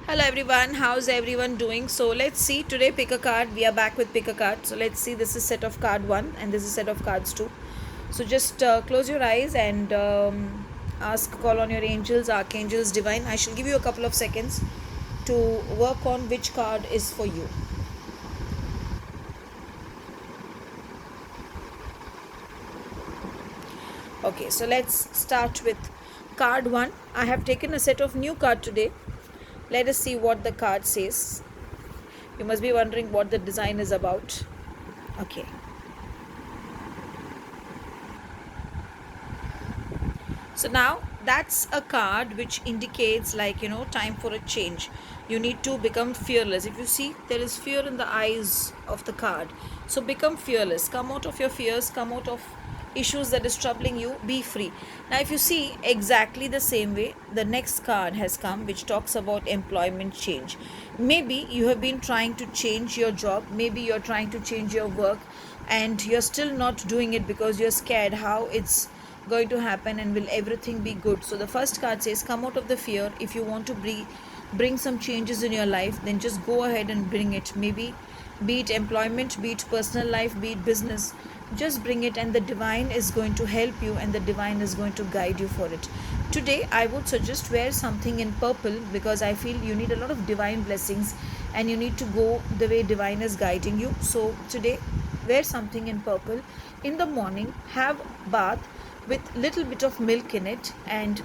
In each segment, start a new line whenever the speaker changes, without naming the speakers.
Hello everyone, how's everyone doing? So let's see, today pick a card. We are back with pick a card. So let's see, this is set of card 1 and this is set of cards 2. So just close your eyes and call on your angels, archangels, divine. I shall give you a couple of seconds to work on which card is for you. Okay, so let's start with card 1. I have taken a set of new card today. Let us see what the card says. You must be wondering what the design is about. Okay. So now that's a card which indicates, time for a change. You need to become fearless. If you see, there is fear in the eyes of the card. So become fearless. Come out of your fears, come out of issues that is troubling you, be free. Now if you see exactly the same way, the next card has come which talks about employment change. Maybe you have been trying to change your job, maybe you're trying to change your work and you're still not doing it because you're scared how it's going to happen and will everything be good. So the first card says come out of the fear. If you want to bring some changes in your life, then just go ahead and bring it. Maybe be it employment, be it personal life, be it business, just bring it and the divine is going to help you and the divine is going to guide you for it. Today I would suggest wear something in purple because I feel you need a lot of divine blessings and you need to go the way divine is guiding you. So today wear something in purple. In the morning have bath with little bit of milk in it and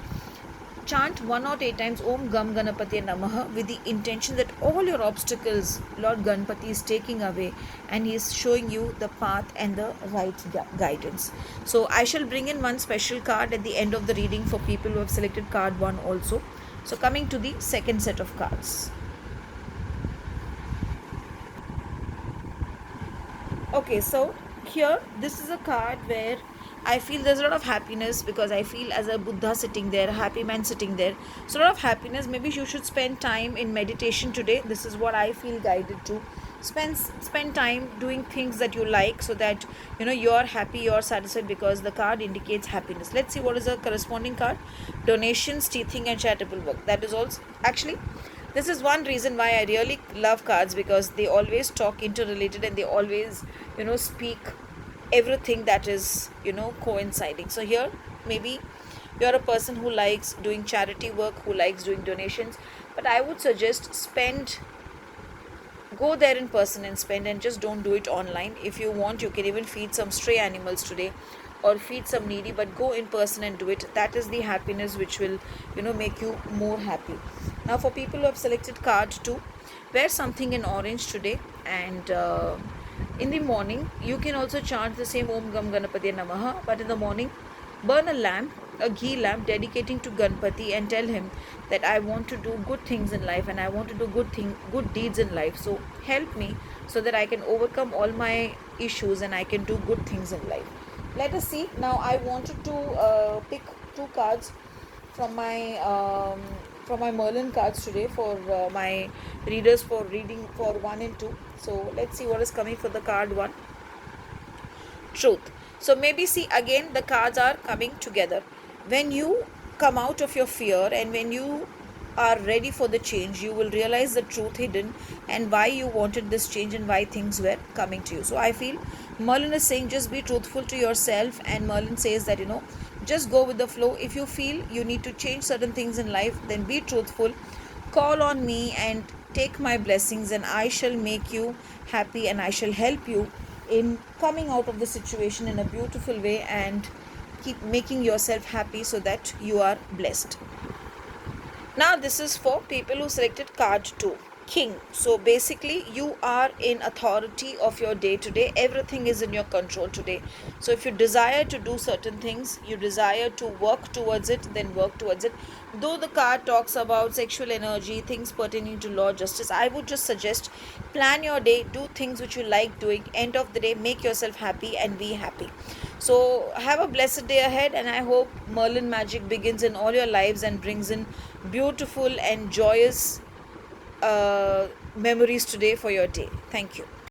chant 108 times Om Gam Ganapati Namaha with the intention that all your obstacles Lord Ganpati is taking away and he is showing you the path and the right guidance. So I shall bring in one special card at the end of the reading for people who have selected card 1 also. So coming to the second set of cards. Okay, so here this is a card where I feel there's a lot of happiness because I feel as a Buddha sitting there, a happy man sitting there. So a lot of happiness. Maybe you should spend time in meditation today. This is what I feel guided to. Spend time doing things that you like so that you're happy, you're satisfied because the card indicates happiness. Let's see what is the corresponding card. Donations, teething and charitable work. That is also actually this is one reason why I really love cards because they always talk interrelated and they always speak everything that is coinciding. So here maybe you're a person who likes doing charity work, who likes doing donations, but I would suggest go there in person and spend, and just don't do it online. If you want, you can even feed some stray animals today or feed some needy, but go in person and do it. That is the happiness which will make you more happy. Now for people who have selected card 2, wear something in orange today and in the morning you can also chant the same Om Gam Ganapati Namaha, but in the morning burn a lamp, a ghee lamp dedicating to Ganpati, and tell him that I want to do good things in life and I want to do good deeds in life. So help me so that I can overcome all my issues and I can do good things in life. Let us see. Now I wanted to pick 2 cards from my Merlin cards today for my readers for reading for 1 and 2. So let's see what is coming for the card 1. Truth. So maybe see, again the cards are coming together. When you come out of your fear and when you are ready for the change, you will realize the truth hidden and why you wanted this change and why things were coming to you. So I feel Merlin is saying just be truthful to yourself, and Merlin says that just go with the flow. If you feel you need to change certain things in life, then be truthful, call on me and take my blessings, and I shall make you happy and I shall help you in coming out of the situation in a beautiful way and keep making yourself happy so that you are blessed. Now this is for people who selected card 2, King. So basically you are in authority of your day today. Everything is in your control today. So if you desire to do certain things, you desire to work towards it, then work towards it. Though the card talks about sexual energy, things pertaining to law, justice, I would just suggest plan your day, do things which you like doing. End of the day, make yourself happy and be happy. So have a blessed day ahead, and I hope Merlin magic begins in all your lives and brings in beautiful and joyous memories today for your day. Thank you.